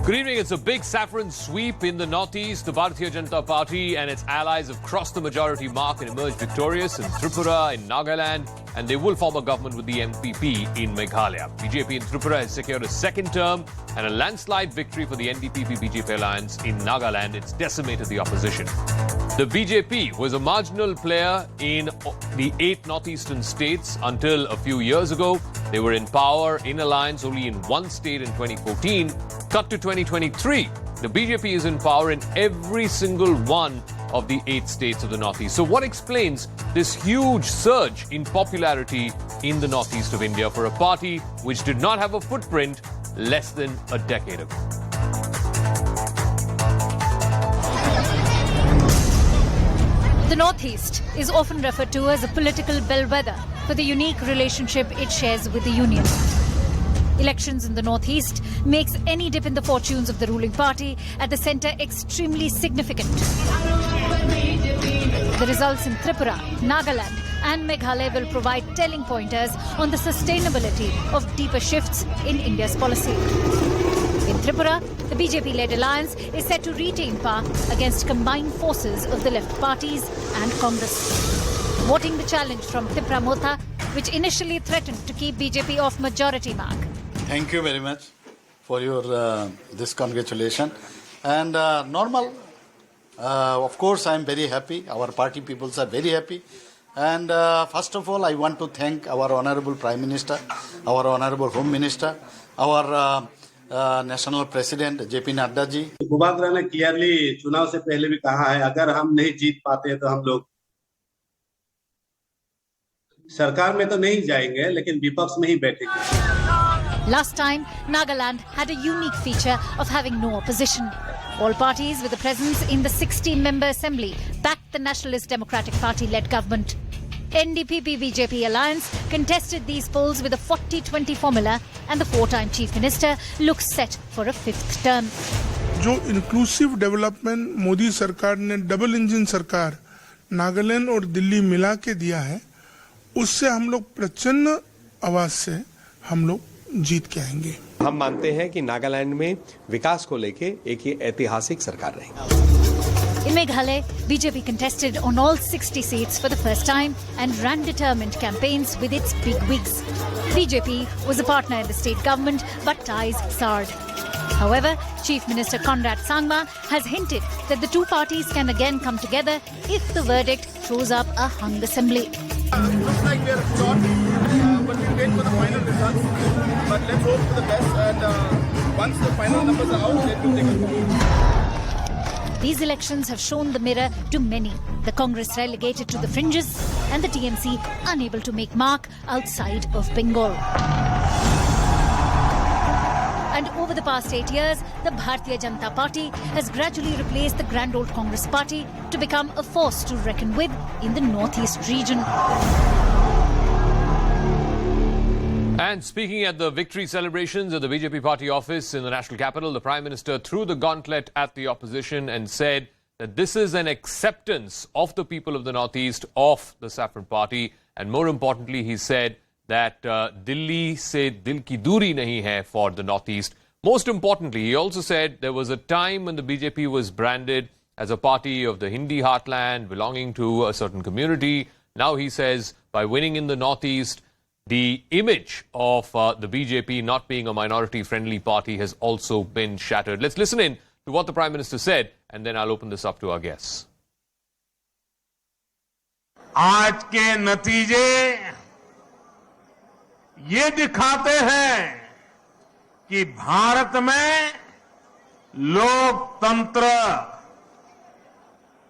Good evening. It's a big saffron sweep in the northeast. The Bharatiya Janata Party and its allies have crossed the majority mark and emerged victorious in Tripura, in Nagaland, and they will form a government with the MPP in Meghalaya. BJP in Tripura has secured a second term and a landslide victory for the NDP-BJP alliance in Nagaland. It's decimated the opposition. The BJP was a marginal player in the 8 northeastern states until a few years ago. They were in power in alliance only in one state in 2014. Cut to 2023, the BJP is in power in every single one of the 8 states of the Northeast. So what explains this huge surge in popularity in the Northeast of India for a party which did not have a footprint less than a decade ago? The Northeast is often referred to as a political bellwether for the unique relationship it shares with the Union. Elections in the Northeast makes any dip in the fortunes of the ruling party at the centre extremely significant. The results in Tripura, Nagaland and Meghalaya will provide telling pointers on the sustainability of deeper shifts in India's policy. In Tripura, the BJP-led alliance is set to retain power against combined forces of the left parties and Congress. Voting the challenge from Tripura Motha, which initially threatened to keep BJP off majority mark. Thank you very much for your this congratulation. And normal, of course, I am very happy. Our party peoples are very happy. And first of all, I want to thank our Honorable Prime Minister, our Honorable Home Minister, our National President JP Nadda ji. गुबाद्रा ने clearly चुनाव से पहले भी कहा है, अगर हम नहीं जीत पाते तो हम लोग सरकार में तो नहीं जाएंगे, लेकिन विपक्ष में ही बैठेंगे. Last time, Nagaland had a unique feature of having no opposition. All parties with a presence in the 16-member assembly backed the Nationalist Democratic Party-led government. NDP-BJP alliance contested these polls with a 40-20 formula, and the 4-time Chief Minister looks set for a 5th term. जो inclusive development Modi सरकार ने double engine सरकार नागालैंड और दिल्ली मिला के दिया है, उससे हम लोग प्रचंड आवाज से हम लोग जीत के आएंगे. हम मानते हैं कि नागालैंड में विकास को लेके एक ही ऐतिहासिक सरकार रहेगी. In Meghalaya, BJP contested on all 60 seats for the first time and ran determined campaigns with its big wigs. BJP was a partner in the state government, but ties soured. However, Chief Minister Conrad Sangma has hinted that the two parties can again come together if the verdict throws up a hung assembly. It looks like we are short, but we'll wait for the final results. But let's hope for the best, and once the final numbers are out, let me take a call. These elections have shown the mirror to many. The Congress relegated to the fringes and the TMC unable to make mark outside of Bengal. And over the past 8 years, the Bharatiya Janata Party has gradually replaced the grand old Congress party to become a force to reckon with in the northeast region. And speaking at the victory celebrations at the BJP party office in the national capital, the Prime Minister threw the gauntlet at the opposition and said that this is an acceptance of the people of the Northeast of the Saffron party. And more importantly, he said that Delhi se dil ki duri nahi hai for the Northeast. Most importantly, he also said there was a time when the BJP was branded as a party of the Hindi heartland belonging to a certain community. Now he says by winning in the Northeast, the image of the BJP not being a minority-friendly party has also been shattered. Let's listen in to what the Prime Minister said, and then I'll open this up to our guests. आज के नतीजे ये दिखाते हैं कि भारत में लोकतंत्र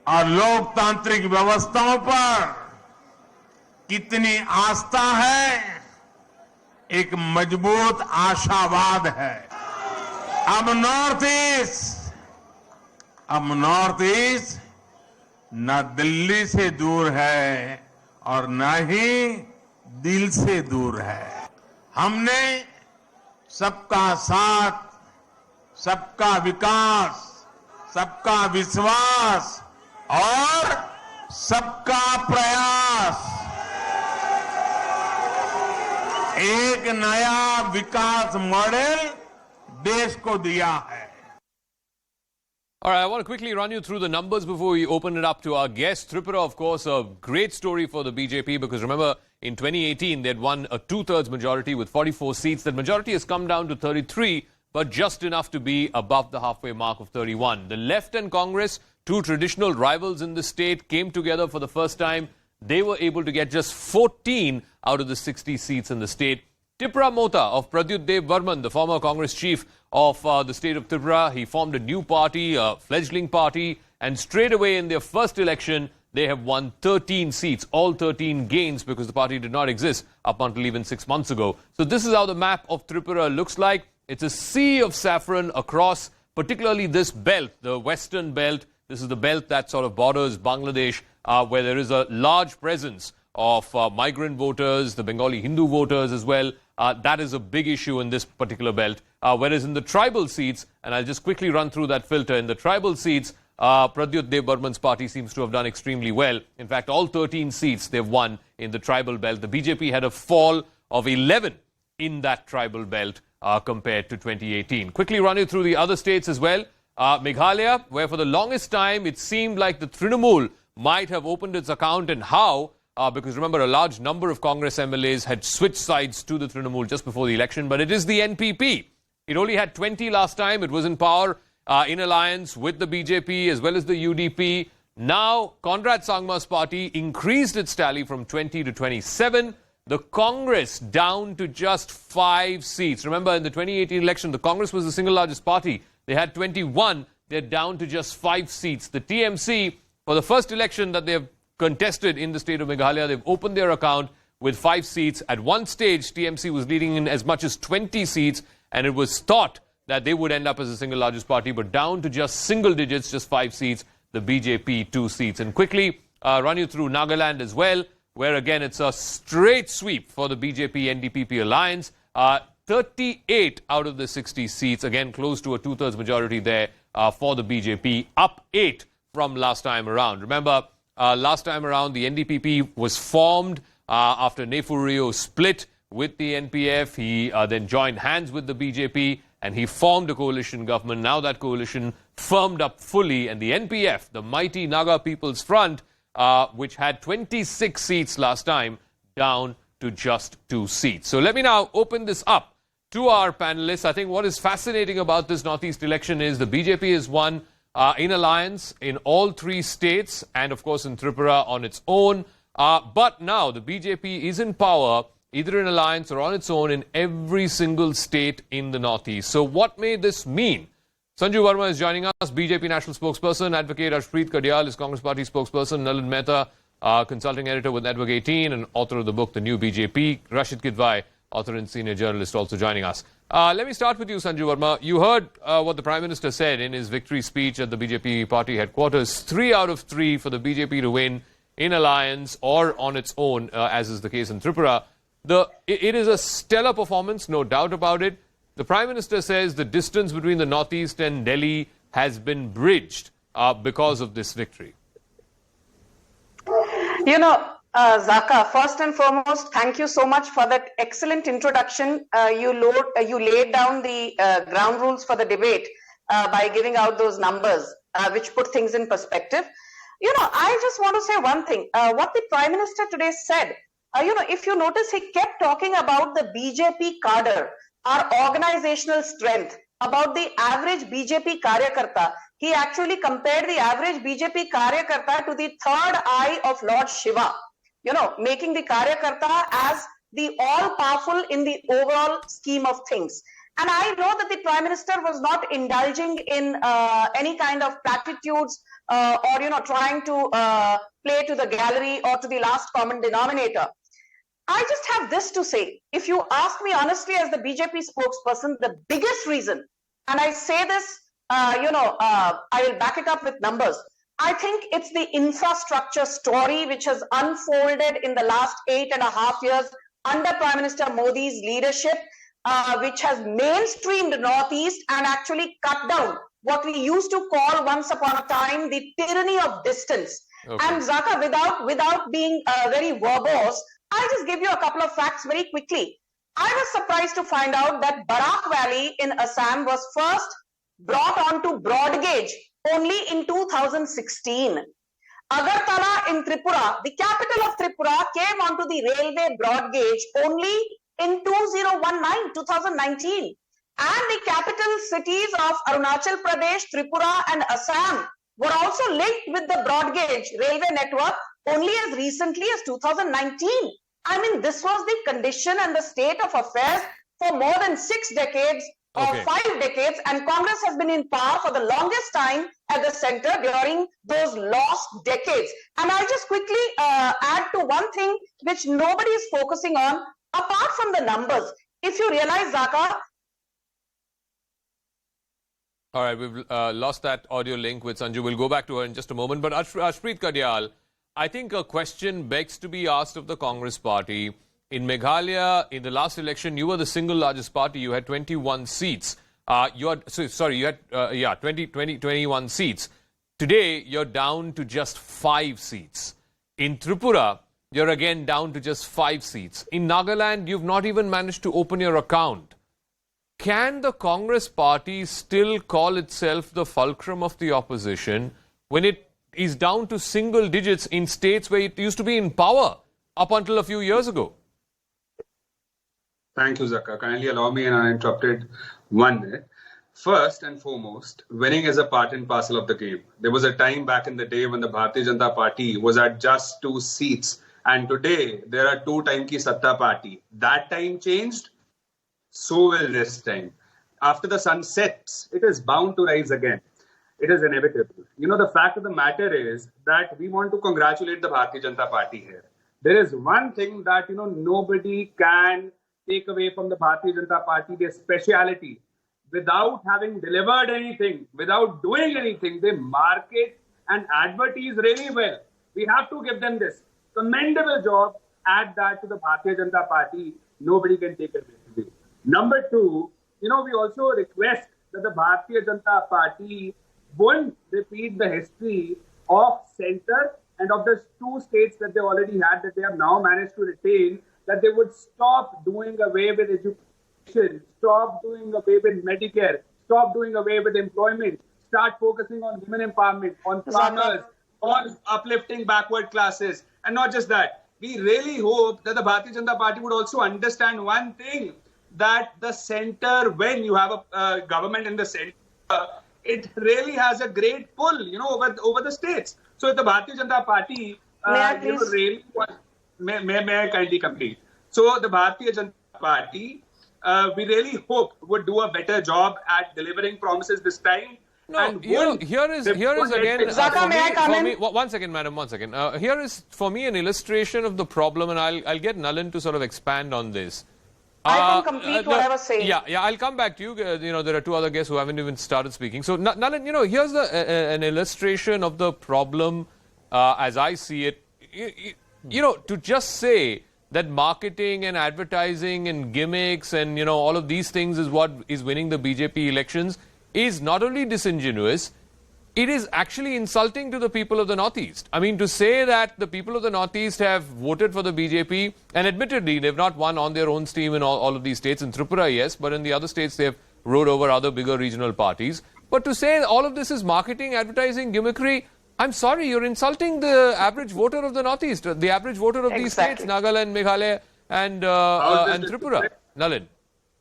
और लोकतांत्रिक व्यवस्थाओं पर कितनी आस्था है, एक मजबूत आशावाद है. अब नॉर्थ ईस्ट न दिल्ली से दूर है और न ही दिल से दूर है. हमने सबका साथ, सबका विकास, सबका विश्वास और सबका प्रयास एक नया विकास मॉडल देश को दिया है. All right, I want to quickly run you through the numbers before we open it up to our guests. Tripura, of course, a great story for the BJP because remember, in 2018, they had won a two-thirds majority with 44 seats. That majority has come down to 33, but just enough to be above the halfway mark of 31. The left and Congress, two traditional rivals in the state, came together for the first time. They were able to get just 14 out of the 60 seats in the state. Tripura Mota of Pradyut Dev Varman, the former Congress chief of the state of Tripura, he formed a new party, a fledgling party, and straight away in their first election, they have won 13 seats, all 13 gains because the party did not exist up until even 6 months ago. So this is how the map of Tripura looks like. It's a sea of saffron across, particularly this belt, the western belt. This is the belt that sort of borders Bangladesh, where there is a large presence of migrant voters, the Bengali Hindu voters as well. That is a big issue in this particular belt. Whereas in the tribal seats, and I'll just quickly run through that filter, in the tribal seats, Pradyut Dev Varman's party seems to have done extremely well. In fact, all 13 seats they've won in the tribal belt. The BJP had a fall of 11 in that tribal belt compared to 2018. Quickly run you through the other states as well. Meghalaya, where for the longest time it seemed like the Trinamool might have opened its account, and how? Because remember, a large number of Congress MLAs had switched sides to the Trinamool just before the election, but it is the NPP. It only had 20 last time. It was in power in alliance with the BJP as well as the UDP. Now, Conrad Sangma's party increased its tally from 20 to 27. The Congress down to just 5 seats. Remember, in the 2018 election, the Congress was the single largest party. They had 21. They're down to just 5 seats. The TMC, for the first election that they have contested in the state of Meghalaya, they've opened their account with 5 seats. At one stage, TMC was leading in as much as 20 seats, and it was thought that they would end up as the single largest party, but down to just single digits, just 5 seats, the BJP 2 seats. And quickly run you through Nagaland as well, where again it's a straight sweep for the BJP-NDPP alliance. 38 out of the 60 seats, again close to a two-thirds majority there for the BJP, up 8 from last time around. Remember, last time around the NDPP was formed after Nefurio split with the NPF. He then joined hands with the BJP and he formed a coalition government. Now that coalition firmed up fully, and the NPF, the mighty Naga People's Front, which had 26 seats last time, down to just 2 seats. So let me now open this up to our panelists. I think what is fascinating about this Northeast election is the BJP has won in alliance in all 3 states and, of course, in Tripura on its own. But now the BJP is in power, either in alliance or on its own, in every single state in the Northeast. So what may this mean? Sanju Verma is joining us, BJP national spokesperson. Advocate Ashpreet Kadyal is Congress party spokesperson. Nalin Mehta, consulting editor with Network 18 and author of the book The New BJP. Rashid Kidwai, author and senior journalist, also joining us. Let me start with you, Sanju Verma. You heard what the Prime Minister said in his victory speech at the BJP party headquarters. 3 out of 3 for the BJP to win in alliance or on its own, as is the case in Tripura. It is a stellar performance, no doubt about it. The Prime Minister says the distance between the Northeast and Delhi has been bridged because of this victory. You know, Zaka, first and foremost, thank you so much for that excellent introduction. You laid down the ground rules for the debate by giving out those numbers, which put things in perspective. You know, I just want to say one thing. What the Prime Minister today said, if you notice, he kept talking about the BJP cadre, our organizational strength, about the average BJP karyakarta. He actually compared the average BJP karyakarta to the third eye of Lord Shiva, making the karyakarta as the all-powerful in the overall scheme of things. And I know that the Prime Minister was not indulging in any kind of platitudes or, trying to play to the gallery or to the last common denominator. I just have this to say. If you ask me honestly as the BJP spokesperson, the biggest reason, and I say this, I will back it up with numbers. I think it's the infrastructure story which has unfolded in the last 8.5 years under Prime Minister Modi's leadership, which has mainstreamed Northeast and actually cut down what we used to call once upon a time the tyranny of distance. Okay. And Zaka, without being very verbose, I'll just give you a couple of facts very quickly. I was surprised to find out that Barak Valley in Assam was first brought onto broad gauge only in 2016. Agartala in Tripura, the capital of Tripura, came onto the railway broad gauge only in 2019. And the capital cities of Arunachal Pradesh, Tripura and Assam were also linked with the broad gauge railway network only as recently as 2019. I mean, this was the condition and the state of affairs for more than 6 decades or 5 decades, and Congress has been in power for the longest time at the center during those lost decades. And I'll just quickly add to one thing which nobody is focusing on, apart from the numbers. If you realize, Zaka, all right, we've lost that audio link with Sanju. We'll go back to her in just a moment. But Ashpreet Kadyal, I think a question begs to be asked of the Congress party. In Meghalaya, in the last election, you were the single largest party. You had 21 seats. You had 21 seats. Today, you're down to just 5 seats. In Tripura, you're again down to just 5 seats. In Nagaland, you've not even managed to open your account. Can the Congress party still call itself the fulcrum of the opposition when it is down to single digits in states where it used to be in power up until a few years ago? Thank you, Zaka. Kindly allow me an uninterrupted 1 minute. First and foremost, winning is a part and parcel of the game. There was a time back in the day when the Bharatiya Janata Party was at just 2 seats. And today, there are 2 time ki Satta Party. That time changed, so will this time. After the sun sets, it is bound to rise again. It is inevitable. You know, the fact of the matter is that we want to congratulate the Bharatiya Janata Party here. There is one thing that, nobody can take away from the Bharatiya Janata Party, their speciality. Without having delivered anything, without doing anything, they market and advertise really well. We have to give them this commendable job. Add that to the Bharatiya Janata Party. Nobody can take it away. Number 2, we also request that the Bharatiya Janata Party won't repeat the history of center and of the 2 states that they already had, that they have now managed to retain, that they would stop doing away with education, stop doing away with Medicare, stop doing away with employment, start focusing on women empowerment, on farmers, on uplifting backward classes. And not just that, we really hope that the Bharatiya Janata Party would also understand one thing, that the center, when you have a government in the center, it really has a great pull, over the states. So if the Bharatiya Janata Party, may I kindly complete? So the Bharatiya Janata Party, we really hope would do a better job at delivering promises this time. No, and here is again. Zaka, may I come in? 1 second, madam. 1 second. Here is for me an illustration of the problem, and I'll get Nalin to sort of expand on this. I can complete what I was saying. Yeah, I'll come back to you. There are 2 other guests who haven't even started speaking. So, Nalin, here's an illustration of the problem as I see it. To just say that marketing and advertising and gimmicks and, all of these things is what is winning the BJP elections is not only disingenuous, it is actually insulting to the people of the Northeast. I mean, to say that the people of the Northeast have voted for the BJP, and admittedly, they've not won on their own steam in all of these states. In Tripura, yes, but in the other states, they've rode over other bigger regional parties. But to say all of this is marketing, advertising, gimmickry, I'm sorry, you're insulting the average voter of the Northeast, the average voter of these states, Nagaland, Meghalaya, and Tripura. Nalin.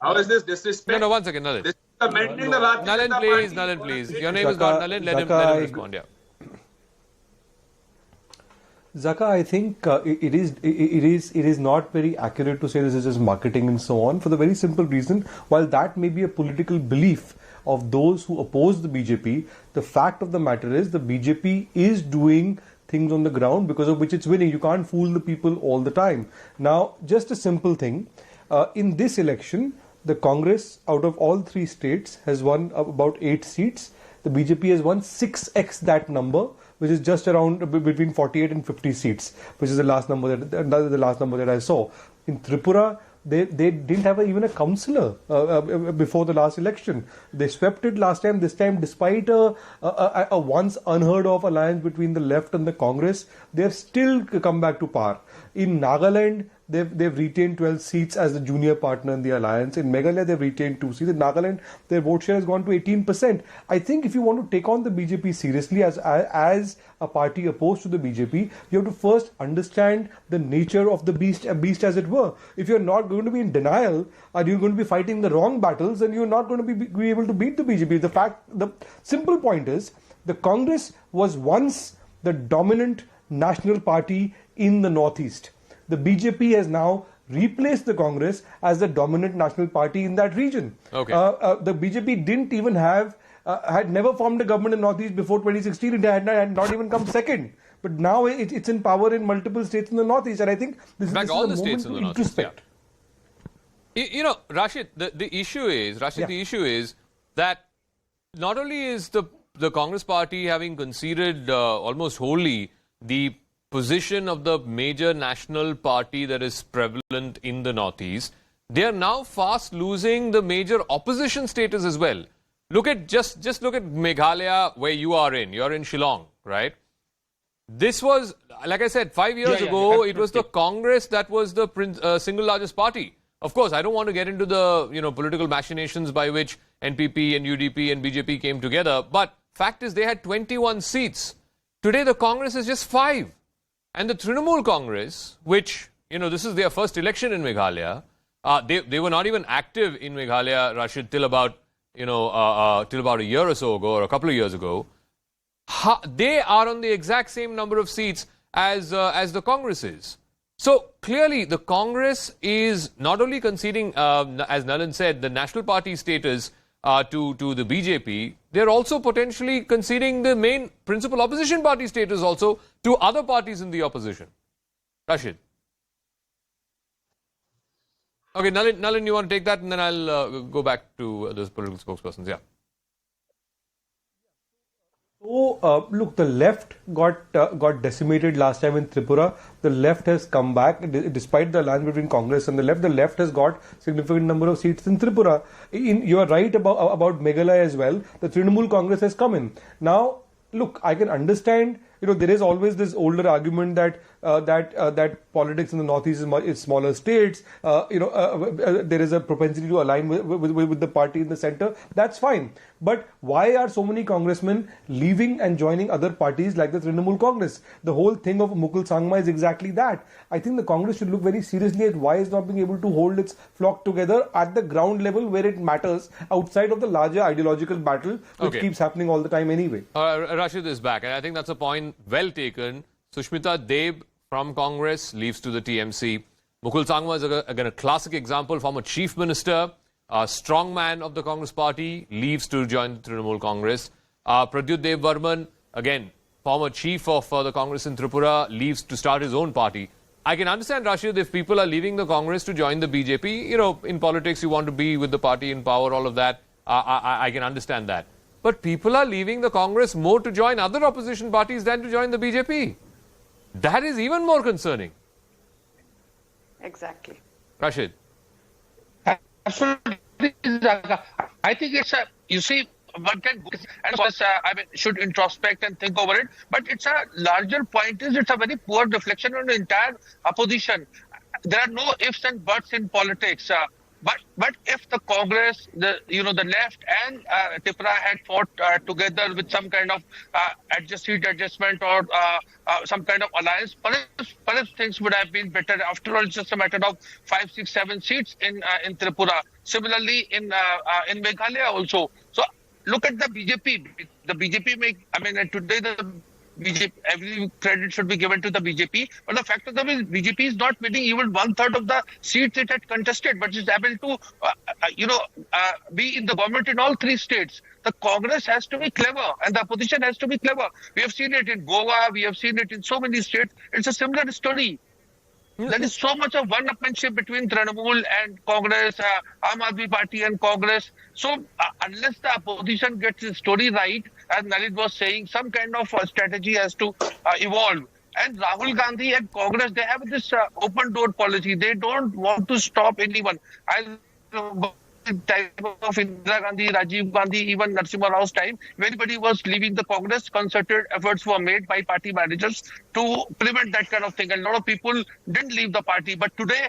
How is this disrespect? No, 1 second, Nalin. Nalin, please. Your name is not Nalin. Let him respond. Yeah. Zaka, I think it is not very accurate to say this is just marketing and so on, for the very simple reason, while that may be a political belief of those who oppose the BJP, the fact of the matter is the BJP is doing things on the ground because of which it's winning. You can't fool the people all the time. Now, just a simple thing. In this election, the Congress, out of all 3 states, has won about 8 seats. The BJP has won 6x that number, which is just around between 48 and 50 seats, which is the last number that I saw. In Tripura, they didn't have even a councillor before the last election. They swept it last time. This time, despite a once unheard of alliance between the left and the Congress, they have still come back to power. In Nagaland, they've retained 12 seats as the junior partner in the alliance. In Meghalaya, they've retained 2 seats. In Nagaland, their vote share has gone to 18%. I think if you want to take on the BJP seriously as a party opposed to the BJP, you have to first understand the nature of the beast as it were. If you're not going to be in denial, or you're going to be fighting the wrong battles, then you're not going to be able to beat the BJP. The simple point is, the Congress was once the dominant national party in the Northeast. The BJP has now replaced the Congress as the dominant national party in that region. Okay. The BJP didn't even had never formed a government in Northeast before 2016. It had not even come second. But now it's in power in multiple states in the Northeast. And I think this is a moment to introspect. You know, Rashid, the issue is, the issue is that not only is the Congress party having conceded almost wholly the position of the major national party that is prevalent in the Northeast, they are now fast losing the major opposition status as well. Look at just look at Meghalaya, where you are in. You're in Shillong, right? This was, like I said, 5 years ago, it was the Congress that was the single largest party. Of course, I don't want to get into the political machinations by which NPP and UDP and BJP came together, but fact is they had 21 seats. Today the Congress is just 5. And the Trinamool Congress, which, this is their first election in Meghalaya, they were not even active in Meghalaya, Rashid, till about a year or so ago, or a couple of years ago. They are on the exact same number of seats as the Congress is. So clearly the Congress is not only conceding, as Nalin said, the national party status to the BJP, they're also potentially conceding the main principal opposition party status also to other parties in the opposition. Rashid. Okay, Nalin, you want to take that, and then I'll go back to those political spokespersons. Yeah. So, look, the left got decimated last time in Tripura. The left has come back, despite the alliance between Congress and the left. The left has got significant number of seats in Tripura. You are right about Meghalaya as well. The Trinamool Congress has come in. Now, look, I can understand. There is always this older argument that politics in the Northeast is smaller states. There is a propensity to align with the party in the center. That's fine. But why are so many congressmen leaving and joining other parties like the Trinamool Congress? The whole thing of Mukul Sangma is exactly that. I think the Congress should look very seriously at why it's not being able to hold its flock together at the ground level where it matters, outside of the larger ideological battle which keeps happening all the time anyway. Rashid is back, and I think that's a point well taken. Sushmita Deb from Congress leaves to the TMC. Mukul Sangma is again a classic example, former chief minister, a strong man of the Congress party, leaves to join the Trinamool Congress. Pradyut Dev Varman, again, former chief of the Congress in Tripura, leaves to start his own party. I can understand, Rashid, if people are leaving the Congress to join the BJP, in politics you want to be with the party in power, all of that. I can understand that. But people are leaving the Congress more to join other opposition parties than to join the BJP. That is even more concerning. Exactly. Rashid. Absolutely. I think it's one can go and should introspect and think over it. But it's a larger point it's a very poor reflection on the entire opposition. There are no ifs and buts in politics. But if the Congress, the left and Tripura had fought together with some kind of adjustment or some kind of alliance, perhaps things would have been better. After all, it's just a matter of 5, 6, 7 seats in Tripura. Similarly, in Meghalaya also. So look at the BJP. The BJP today the BJP, every credit should be given to the BJP. But the fact of the matter is, BJP is not winning even 1/3 of the seats it had contested, but is able to, be in the government in all 3 states. The Congress has to be clever, and the opposition has to be clever. We have seen it in Goa. We have seen it in so many states. It's a similar story. There is so much of one-upmanship between Trinamool and Congress, Aam Aadmi Party and Congress. So unless the opposition gets its story right, as Nalin was saying, some kind of strategy has to evolve. And Rahul Gandhi and Congress, they have this open door policy. They don't want to stop anyone. time of Indira Gandhi, Rajiv Gandhi, even Narasimha Rao's time, when anybody was leaving the Congress, concerted efforts were made by party managers to prevent that kind of thing. And a lot of people didn't leave the party. But today,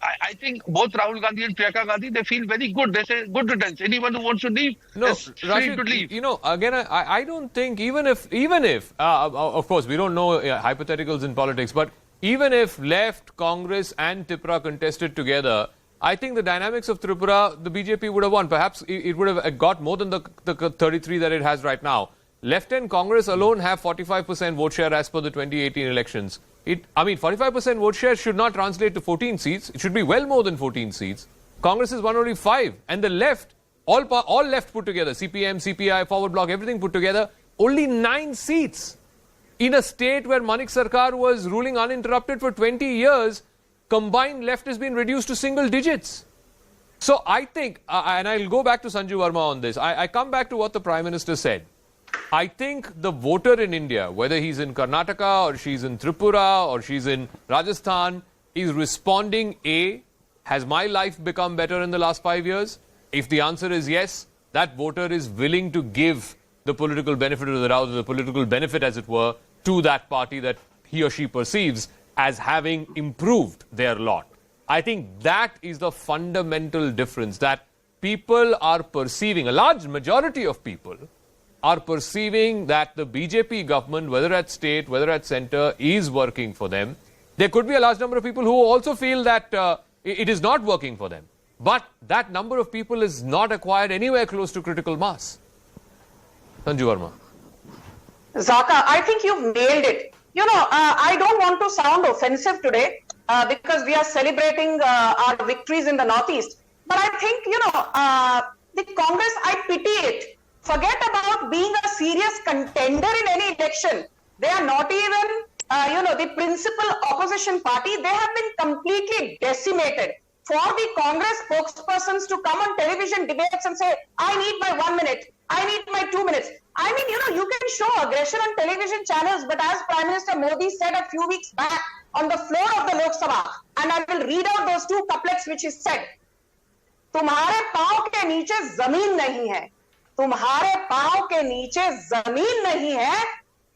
I think both Rahul Gandhi and Priyanka Gandhi, they feel very good. They say, good riddance. Anyone who wants to leave is free to leave. Again, I don't think, even if, of course, we don't know hypotheticals in politics, but even if left, Congress and Tripura contested together, I think the dynamics of Tripura, the BJP would have won. Perhaps it would have got more than the 33 that it has right now. Left and Congress alone have 45% vote share as per the 2018 elections. 45% vote share should not translate to 14 seats. It should be well more than 14 seats. Congress has won only 5. And the left, all left put together, CPM, CPI, Forward Bloc, everything put together, only 9 seats. In a state where Manik Sarkar was ruling uninterrupted for 20 years, combined left has been reduced to single digits. So I think, and I'll go back to Sanju Verma on this, I come back to what the Prime Minister said. I think the voter in India, whether he's in Karnataka or she's in Tripura or she's in Rajasthan, is responding, A, has my life become better in the last 5 years? If the answer is yes, that voter is willing to give the political benefit of the doubt, the political benefit, as it were, to that party that he or she perceives as having improved their lot. I think that is the fundamental difference, that people are perceiving, a large majority of people are perceiving that the BJP government, whether at state, whether at centre, is working for them. There could be a large number of people who also feel that it is not working for them. But that number of people is not acquired anywhere close to critical mass. Sanju Verma. Zaka, I think you've nailed it. I don't want to sound offensive today because we are celebrating our victories in the Northeast. But I think, the Congress, I pity it. Forget about being a serious contender in any election. They are not even, the principal opposition party. They have been completely decimated. For the Congress spokespersons to come on television debates and say, I need my 1 minute, I need my 2 minutes. I mean, you can show aggression on television channels, but as Prime Minister Modi said a few weeks back on the floor of the Lok Sabha, and I will read out those 2 couplets which he said, तुम्हारे पांव के नीचे जमीन नहीं है, तुम्हारे पांव के नीचे जमीन नहीं है,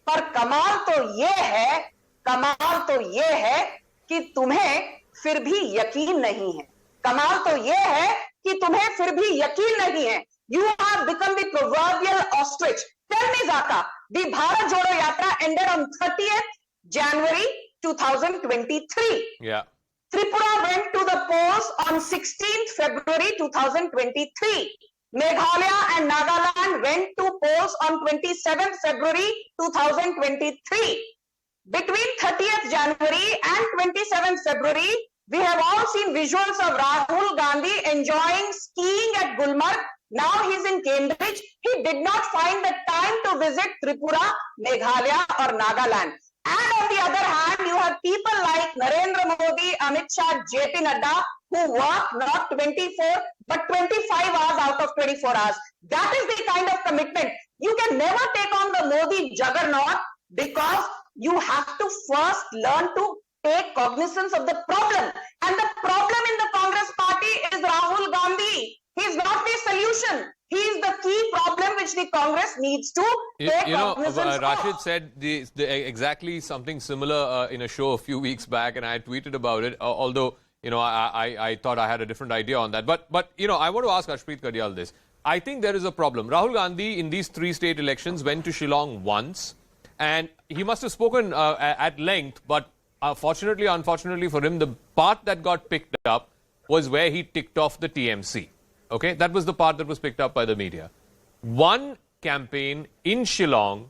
पर कमाल तो ये है कि तुम्हें फिर भी यकीन नहीं है. कमाल तो ये है कि तुम्हें फिर भी यकीन नहीं है. You have become the proverbial ostrich. Tell me, Zaka, the Bharat Jodo Yatra ended on 30th January 2023. Yeah. Tripura went to the polls on 16th February 2023. Meghalaya and Nagaland went to polls on 27th February 2023. Between 30th January and 27th February, we have all seen visuals of Rahul Gandhi enjoying skiing at Gulmarg. Now he's in Cambridge. He did not find the time to visit Tripura, Meghalaya or Nagaland. And on the other hand, you have people like Narendra Modi, Amit Shah, JP Nadda, who work not 24 but 25 hours out of 24 hours. That is the kind of commitment. You can never take on the Modi juggernaut because you have to first learn to take cognizance of the problem. And the problem in the Congress party is Rahul Gandhi. He is not the solution. He is the key problem which the Congress needs to take cognizance of. Rashid said exactly something similar in a show a few weeks back, and I tweeted about it, although, I thought I had a different idea on that. But I want to ask Harshpreet Karyal this. I think there is a problem. Rahul Gandhi in these 3 state elections went to Shillong once, and he must have spoken at length, but fortunately, unfortunately for him, the part that got picked up was where he ticked off the TMC. Okay, that was the part that was picked up by the media. One campaign in Shillong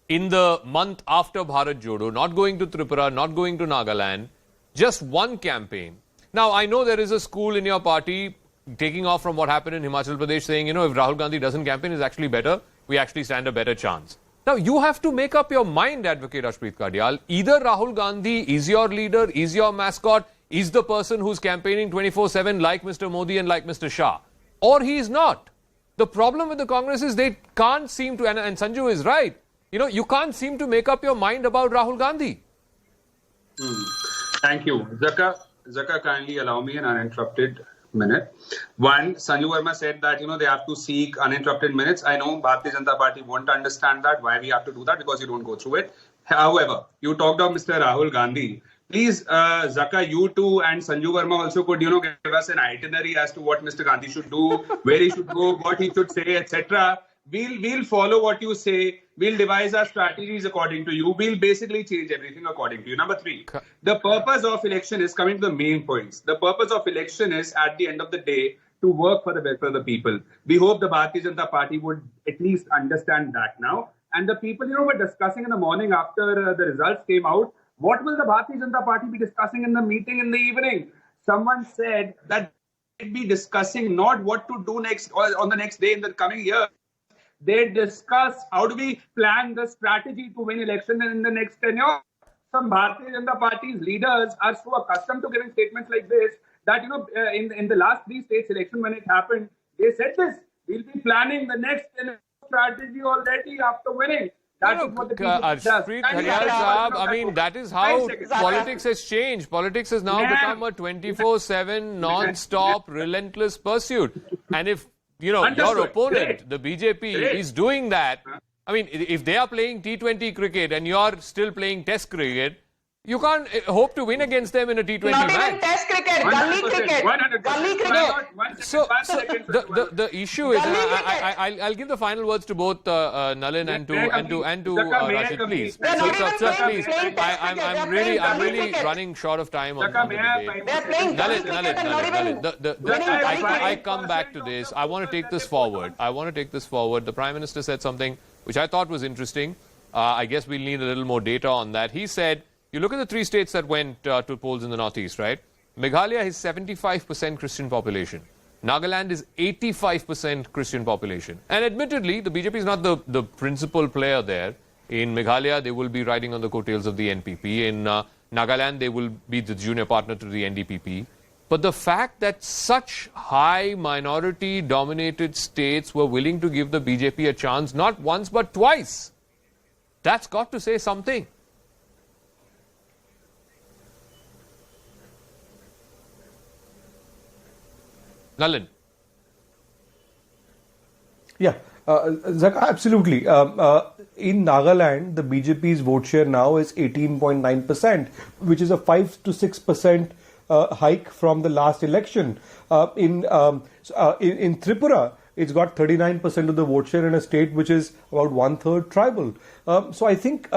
in the month after Bharat Jodo, not going to Tripura, not going to Nagaland, just one campaign. Now, I know there is a school in your party taking off from what happened in Himachal Pradesh saying, if Rahul Gandhi doesn't campaign, it's actually better. We actually stand a better chance. Now, you have to make up your mind, Advocate Harshpreet Karyal. Either Rahul Gandhi is your leader, is your mascot, is the person who's campaigning 24/7 like Mr. Modi and like Mr. Shah, or he is not. The problem with the Congress is they can't seem to, and Sanju is right, you can't seem to make up your mind about Rahul Gandhi. Thank you. Zaka, kindly allow me an uninterrupted minute. One, Sanju Verma said that, they have to seek uninterrupted minutes. I know Bharatiya Janata Party won't understand that, why we have to do that, because you don't go through it. However, you talked of Mr. Rahul Gandhi. Please, Zaka, you too and Sanju Verma also could, give us an itinerary as to what Mr. Gandhi should do, where he should go, what he should say, etc. We'll follow what you say. We'll devise our strategies according to you. We'll basically change everything according to you. Number three, the purpose of election is coming to the main points. The purpose of election is, at the end of the day, to work for the welfare of the people. We hope the Bharatiya Janata Party would at least understand that now. And the people, were discussing in the morning after the results came out. What will the Bharatiya Janata Party be discussing in the meeting in the evening? Someone said that they'd be discussing not what to do next or on the next day in the coming year. They discuss how do we plan the strategy to win election in the next 10 years. Some Bharatiya Janata Party's leaders are so accustomed to giving statements like this that, in the last 3 states election when it happened, they said this. We'll be planning the next strategy already after winning. That is what the people does. I mean, that is how politics has changed. Politics has now become a 24/7, non-stop, relentless pursuit. And if, your opponent, the BJP, is doing that, I mean, if they are playing T20 cricket and you're still playing Test cricket, you can't hope to win against them in a T20 Not match. even Test cricket, gully cricket. 100%. Gully cricket. So the issue is, I'll give the final words to both Nalin and to Rashid, please. Sir, please. I'm really running short of time on the debate. Nalin, I come back to this. I want to take this forward. The Prime Minister said something which I thought was interesting. I guess we'll need a little more data on that. He said, you look at the 3 states that went to polls in the northeast, right? Meghalaya has 75% Christian population. Nagaland is 85% Christian population. And admittedly, the BJP is not the principal player there. In Meghalaya, they will be riding on the coattails of the NPP. In Nagaland, they will be the junior partner to the NDPP. But the fact that such high minority-dominated states were willing to give the BJP a chance, not once but twice, that's got to say something. Nalin. Yeah, Zaka, absolutely. In Nagaland, the BJP's vote share now is 18.9%, which is a 5 to 6% hike from the last election. In Tripura, it's got 39% of the vote share in a state which is about 1/3 tribal. So I think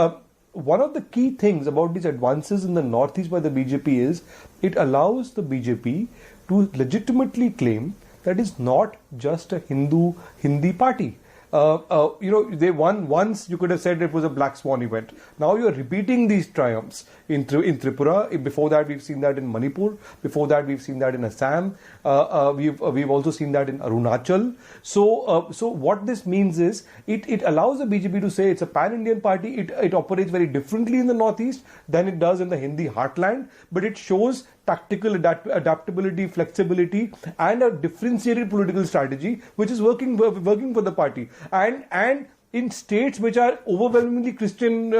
one of the key things about these advances in the northeast by the BJP is it allows the BJP to legitimately claim that it's not just a Hindi party. They won once. You could have said it was a black swan event. Now you are repeating these triumphs in Tripura. Before that, we've seen that in Manipur. Before that, we've seen that in Assam. We've also seen that in Arunachal. So what this means is it allows the BJP to say it's a pan-Indian party. It operates very differently in the northeast than it does in the Hindi heartland. But it shows tactical adaptability, flexibility, and a differentiated political strategy, which is working for the party. And in states which are overwhelmingly Christian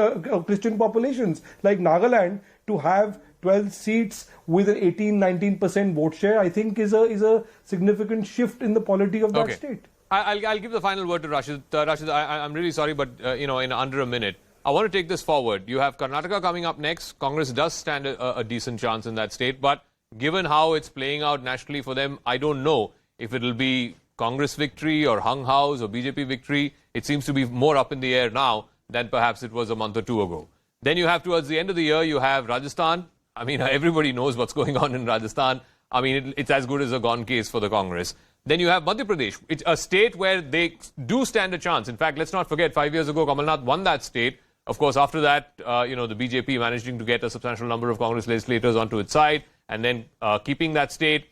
populations, like Nagaland, to have 12 seats with an 18-19% vote share, I think is a significant shift in the polity of that state. I'll give the final word to Rashid. Rashid, I'm really sorry, but in under a minute, I want to take this forward. You have Karnataka coming up next. Congress does stand a decent chance in that state, but given how it's playing out nationally for them, I don't know if it'll be Congress victory or hung house or BJP victory. It seems to be more up in the air now than perhaps it was a month or two ago. Then you have, towards the end of the year, you have Rajasthan. I mean, everybody knows what's going on in Rajasthan. I mean, it's as good as a gone case for the Congress. Then you have Madhya Pradesh. It's a state where they do stand a chance. In fact, let's not forget, 5 years ago, Kamal Nath won that state. Of course, after that, the BJP managing to get a substantial number of Congress legislators onto its side and then keeping that state.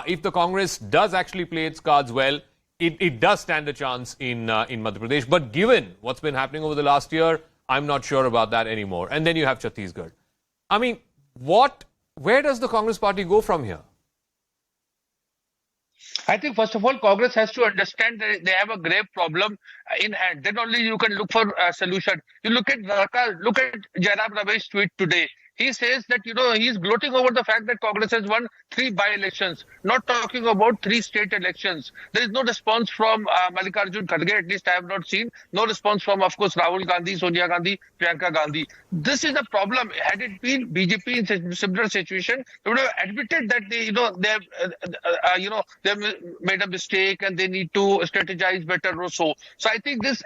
If the Congress does actually play its cards well, it does stand a chance in Madhya Pradesh. But given what's been happening over the last year, I'm not sure about that anymore. And then you have Chhattisgarh. I mean, where does the Congress party go from here? I think, first of all, Congress has to understand that they have a grave problem in hand. Then only you can look for a solution. You look at Jairam Ramesh tweet today. He says that, he's gloating over the fact that Congress has won 3 by-elections, not talking about 3 state elections. There is no response from Mallikarjun Kharge, at least I have not seen. No response from, of course, Rahul Gandhi, Sonia Gandhi, Priyanka Gandhi. This is a problem. Had it been BJP in a similar situation, they would have admitted that they've made a mistake and they need to strategize better or so. So I think this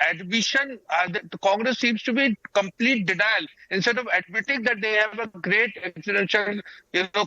admission, the Congress seems to be in complete denial instead of admitting that they have a great existential,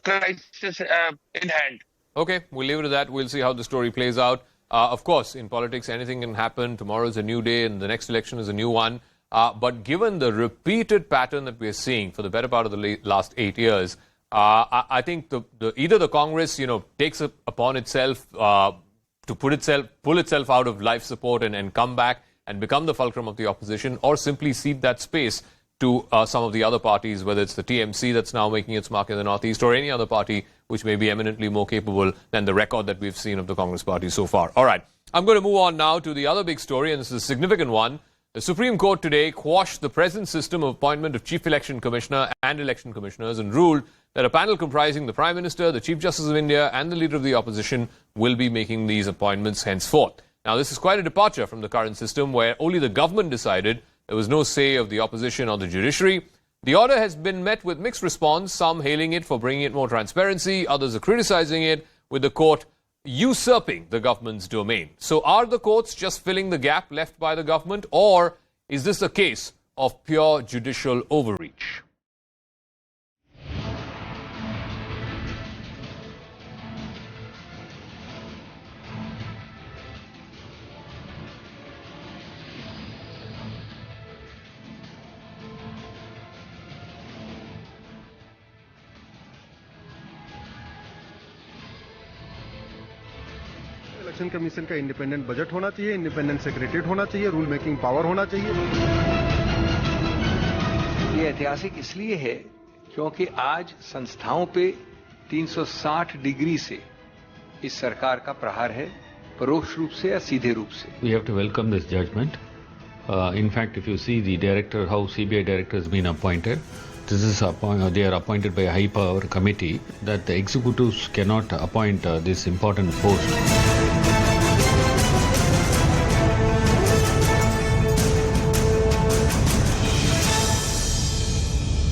crisis in hand. Okay, we'll leave it at that. We'll see how the story plays out. Of course, in politics, anything can happen. Tomorrow is a new day and the next election is a new one. But given the repeated pattern that we're seeing for the better part of the last 8 years, I think either the Congress, takes it upon itself to pull itself out of life support and come back and become the fulcrum of the opposition, or simply cede that space to some of the other parties, whether it's the TMC that's now making its mark in the Northeast, or any other party which may be eminently more capable than the record that we've seen of the Congress party so far. All right, I'm going to move on now to the other big story, and this is a significant one. The Supreme Court today quashed the present system of appointment of Chief Election Commissioner and election commissioners and ruled that a panel comprising the Prime Minister, the Chief Justice of India and the Leader of the Opposition will be making these appointments henceforth. Now, this is quite a departure from the current system where only the government decided. There was no say of the opposition or the judiciary. The order has been met with mixed response, some hailing it for bringing it more transparency, others are criticizing it, with the court usurping the government's domain. So are the courts just filling the gap left by the government, or is this a case of pure judicial overreach? Election commission का independent budget होना चाहिए, independent secretariat होना चाहिए, rule making power होना चाहिए। ये ऐतिहासिक इसलिए है क्योंकि आज संस्थाओं पे 360 डिग्री से इस सरकार का प्रहार है, परोक्ष रूप से या सीधे रूप से। We have to welcome this judgment. In fact, if you see the director, how CBI director has been appointed, this is they are appointed by a high power committee that the executives cannot appoint this important post.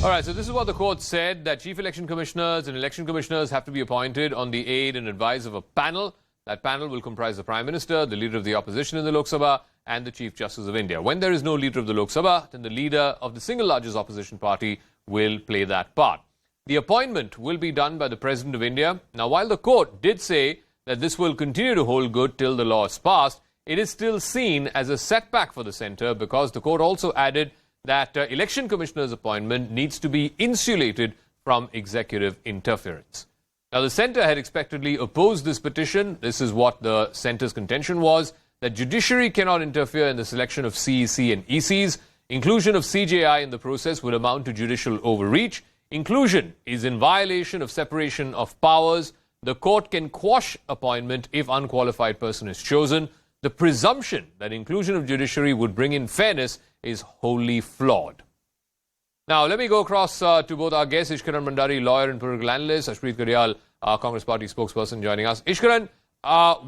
All right, so this is what the court said, that chief election commissioners and election commissioners have to be appointed on the aid and advice of a panel. That panel will comprise the Prime Minister, the Leader of the Opposition in the Lok Sabha, and the Chief Justice of India. When there is no Leader of the Lok Sabha, then the Leader of the single largest opposition party will play that part. The appointment will be done by the President of India. Now, while the court did say that this will continue to hold good till the law is passed, it is still seen as a setback for the centre, because the court also added that election commissioner's appointment needs to be insulated from executive interference. Now, the centre had expectedly opposed this petition. This is what the centre's contention was, that judiciary cannot interfere in the selection of CEC and ECs. Inclusion of CJI in the process would amount to judicial overreach. Inclusion is in violation of separation of powers. The court can quash appointment if unqualified person is chosen. The presumption that inclusion of judiciary would bring in fairness is wholly flawed. Now, let me go across to both our guests, Ishkaran Mandari, lawyer and political analyst, Ashpreet Karyal, Congress Party spokesperson, joining us. Ishkaran,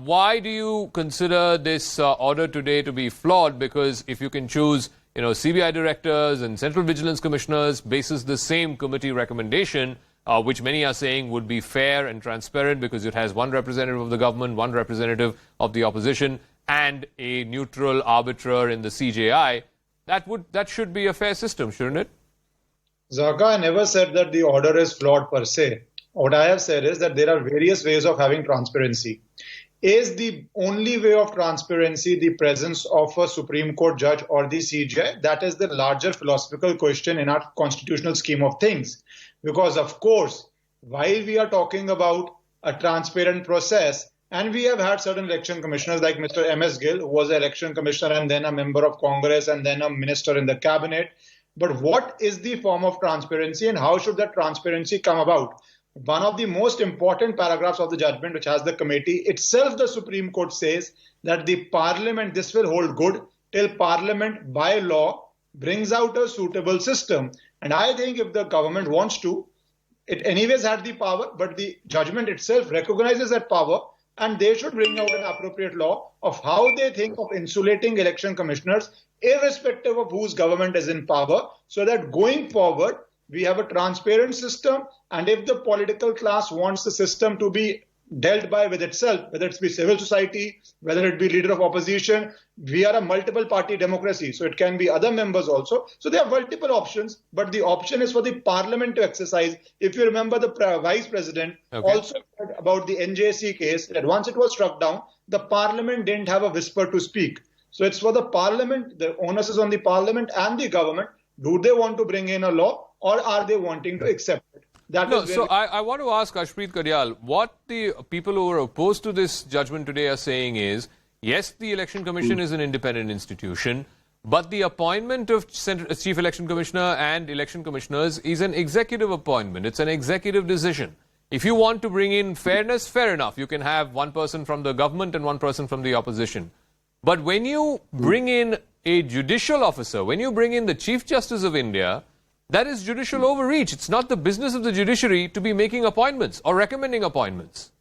why do you consider this order today to be flawed? Because if you can choose, CBI directors and Central Vigilance Commissioners basis the same committee recommendation, which many are saying would be fair and transparent because it has one representative of the government, one representative of the opposition, and a neutral arbiter in the CJI, that should be a fair system, shouldn't it? Zaka, I never said that the order is flawed per se. What I have said is that there are various ways of having transparency. Is the only way of transparency the presence of a Supreme Court judge or the CJI? That is the larger philosophical question in our constitutional scheme of things. Because, of course, while we are talking about a transparent process, and we have had certain election commissioners like Mr. M.S. Gill, who was an election commissioner and then a member of Congress and then a minister in the cabinet. But what is the form of transparency and how should that transparency come about? One of the most important paragraphs of the judgment, which has the committee itself, the Supreme Court says that the Parliament, this will hold good till Parliament by law brings out a suitable system. And I think if the government wants to, it anyways had the power, but the judgment itself recognizes that power, and they should bring out an appropriate law of how they think of insulating election commissioners, irrespective of whose government is in power, so that going forward, we have a transparent system, and if the political class wants the system to be dealt by with itself, whether it be civil society, whether it be leader of opposition, we are a multiple party democracy, so it can be other members also. So there are multiple options, but the option is for the parliament to exercise. If you remember, the vice president also said about the NJC case that once it was struck down, the parliament didn't have a whisper to speak. So it's for the parliament, the onus is on the parliament and the government. Do they want to bring in a law, or are they wanting to accept it? So I want to ask Ashpreet Karyal, what the people who are opposed to this judgment today are saying is, yes, the Election Commission is an independent institution, but the appointment of Chief Election Commissioner and election commissioners is an executive appointment. It's an executive decision. If you want to bring in fairness, fair enough. You can have one person from the government and one person from the opposition. But when you bring in a judicial officer, when you bring in the Chief Justice of India, that is judicial overreach. It's not the business of the judiciary to be making appointments or recommending appointments.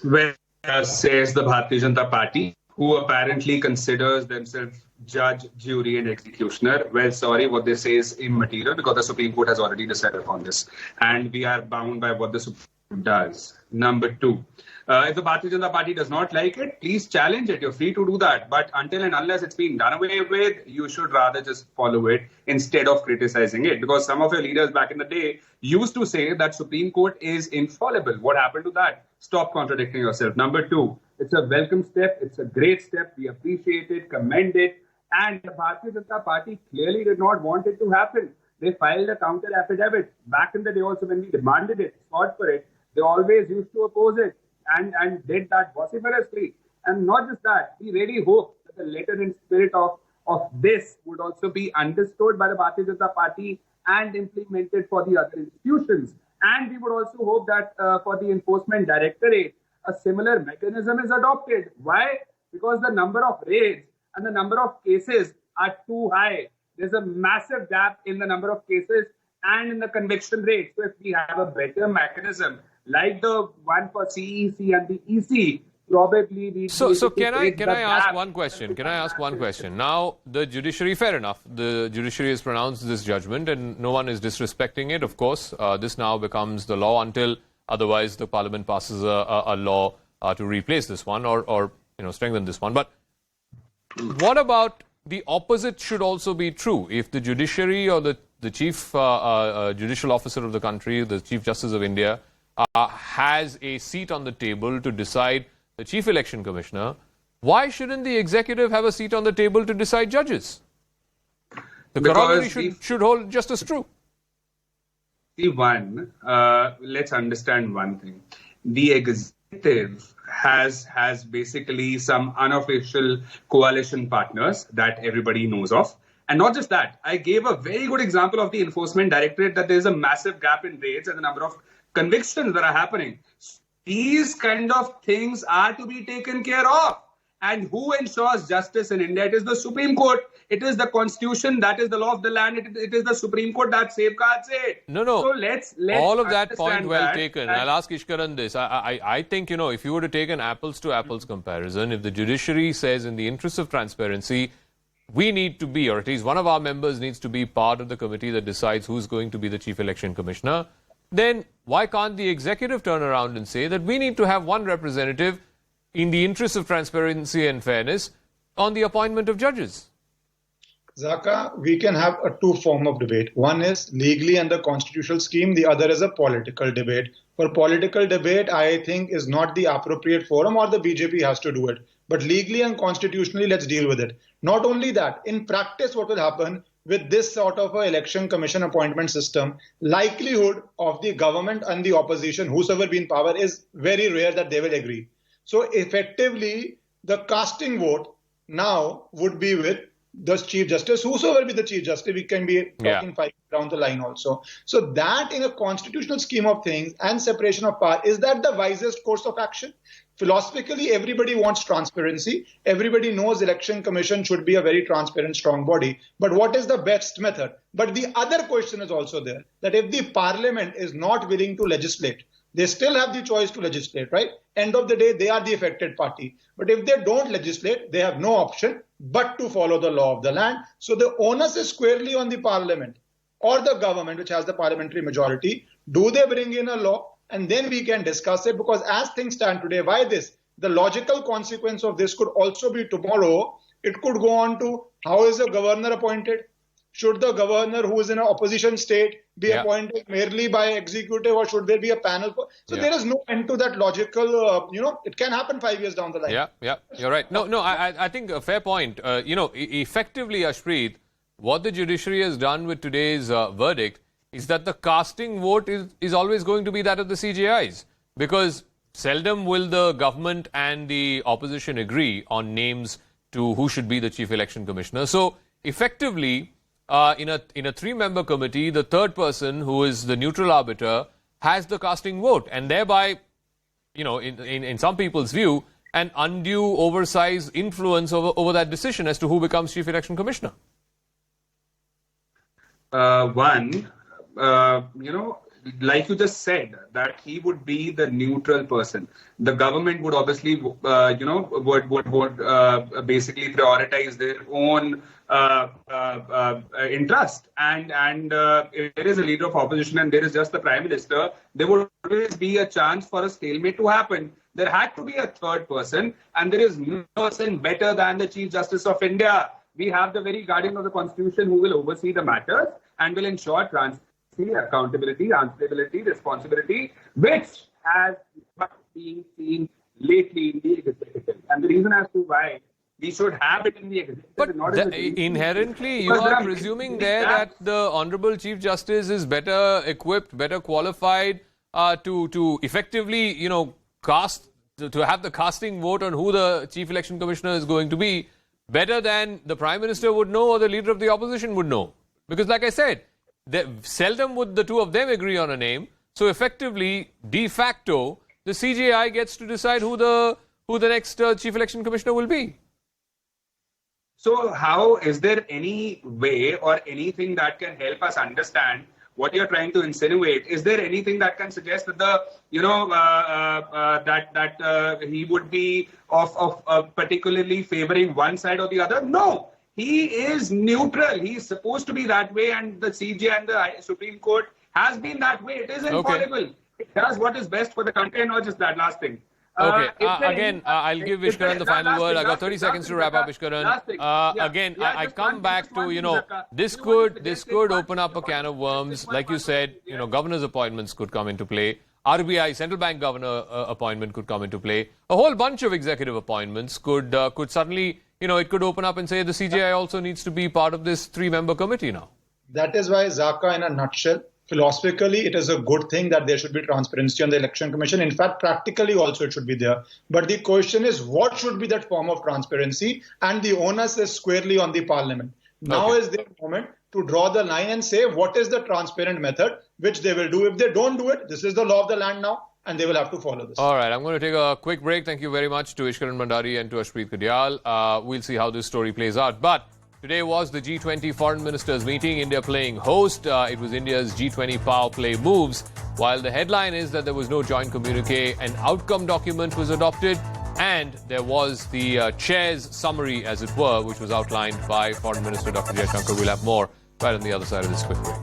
Well, says the Bharatiya Janata Party, who apparently considers themselves judge, jury and executioner. Well, sorry, what they say is immaterial because the Supreme Court has already decided on this. And we are bound by what the Supreme Court does. Number two, if the Bharatiya Janata Party does not like it, please challenge it. You're free to do that. But until and unless it's been done away with, you should rather just follow it instead of criticizing it. Because some of your leaders back in the day used to say that Supreme Court is infallible. What happened to that? Stop contradicting yourself. Number two, it's a welcome step. It's a great step. We appreciate it, commend it. And the Bharatiya Janata Party clearly did not want it to happen. They filed a counter affidavit. Back in the day also when we demanded it, fought for it, they always used to oppose it. And did that vociferously. And not just that, we really hope that the letter and spirit of this would also be understood by the Bharatiya Janata Party and implemented for the other institutions. And we would also hope that for the Enforcement Directorate, a similar mechanism is adopted. Why? Because the number of raids and the number of cases are too high. There's a massive gap in the number of cases and in the conviction rate. So if we have a better mechanism, like the one for CEC and the EC, probably we. So can I ask one question? Can I ask one question? Now the judiciary, fair enough, the judiciary has pronounced this judgment, and no one is disrespecting it. Of course, this now becomes the law until otherwise the Parliament passes a law to replace this one or strengthen this one. But what about the opposite? Should also be true. If the judiciary or the chief judicial officer of the country, the Chief Justice of India, has a seat on the table to decide the Chief Election Commissioner, why shouldn't the executive have a seat on the table to decide judges? The corollary should hold just as true. See, let's understand one thing. The executive has basically some unofficial coalition partners that everybody knows of. And not just that, I gave a very good example of the Enforcement Directorate that there is a massive gap in raids and the number of convictions that are happening. These kind of things are to be taken care of. And who ensures justice in India? It is the Supreme Court. It is the Constitution. That is the law of the land. It is the Supreme Court that safeguards it. No. So let's all of that point well taken. I'll ask Ishkaran this. I think, if you were to take an apples to apples comparison, if the judiciary says in the interest of transparency, we need to be, or at least one of our members needs to be part of the committee that decides who's going to be the Chief Election Commissioner, then why can't the executive turn around and say that we need to have one representative in the interest of transparency and fairness on the appointment of judges? Zaka, we can have a two form of debate. One is legally under constitutional scheme. The other is a political debate. For political debate, I think is not the appropriate forum, or the BJP has to do it. But legally and constitutionally, let's deal with it. Not only that, in practice, what will happen with this sort of an election commission appointment system, likelihood of the government and the opposition, whosoever be in power, is very rare that they will agree. So effectively, the casting vote now would be with the Chief Justice, whosoever be the Chief Justice, we can be talking 5 down the line also. So that in a constitutional scheme of things and separation of power, is that the wisest course of action? Philosophically, everybody wants transparency. Everybody knows Election Commission should be a very transparent, strong body. But what is the best method? But the other question is also there, that if the parliament is not willing to legislate, they still have the choice to legislate, right? End of the day, they are the affected party. But if they don't legislate, they have no option but to follow the law of the land. So the onus is squarely on the parliament or the government, which has the parliamentary majority. Do they bring in a law? And then we can discuss it, because as things stand today, why this? The logical consequence of this could also be tomorrow. It could go on to how is the governor appointed? Should the governor who is in an opposition state be appointed merely by executive, or should there be a panel? So there is no end to that logical, it can happen 5 years down the line. Yeah, you're right. No, I think a fair point. Effectively, Ashpreet, what the judiciary has done with today's verdict is that the casting vote is always going to be that of the CJIs, because seldom will the government and the opposition agree on names to who should be the chief election commissioner. So effectively, in a 3-member committee, the third person, who is the neutral arbiter, has the casting vote, and thereby, in some people's view, an undue oversized influence over that decision as to who becomes chief election commissioner. Like you just said, that he would be the neutral person. The government would obviously, would basically prioritize their own interest. And if there is a leader of opposition and there is just the Prime Minister, there would always be a chance for a stalemate to happen. There had to be a third person, and there is no person better than the Chief Justice of India. We have the very guardian of the Constitution who will oversee the matters and will ensure transparency, accountability, answerability, responsibility, which has not been seen lately in the executive. And the reason as to why we should have it in the executive. But inherently, you are presuming there that the Honorable Chief Justice is better equipped, better qualified to effectively, cast, to have the casting vote on who the Chief Election Commissioner is going to be, better than the Prime Minister would know or the Leader of the Opposition would know. Because like I said, seldom would the two of them agree on a name. So effectively, de facto, the CJI gets to decide who the next Chief Election Commissioner will be. So how is there any way or anything that can help us understand what you're trying to insinuate? Is there anything that can suggest that that he would be of particularly favoring one side or the other? No. He is neutral. He is supposed to be that way, and the CJ and the Supreme Court has been that way. It is infallible. Okay. It does what is best for the country, and not just that. Last thing. Okay. Again, I'll give Ishkaran the final word. I got 30 seconds to wrap up, Ishkaran. I come back to, this could open up a can of worms. Like you said, governor's appointments could come into play. RBI, central bank governor appointment could come into play. A whole bunch of executive appointments could suddenly, it could open up and say the CJI also needs to be part of this 3-member committee now. That is why, Zaka, in a nutshell, philosophically, it is a good thing that there should be transparency on the Election Commission. In fact, practically also it should be there. But the question is, what should be that form of transparency? And the onus is squarely on the parliament. Now is their moment to draw the line and say what is the transparent method, which they will do. If they don't do it, this is the law of the land now, and they will have to follow this. All right, I'm going to take a quick break. Thank you very much to Ishkaran Bhandari and to Ashpreet Kadyal. We'll see how this story plays out. But today was the G20 foreign ministers meeting, India playing host. It was India's G20 power play moves. While the headline is that there was no joint communique, an outcome document was adopted, and there was the chair's summary, as it were, which was outlined by Foreign Minister Dr. Jaishankar. We'll have more right on the other side of this quick break.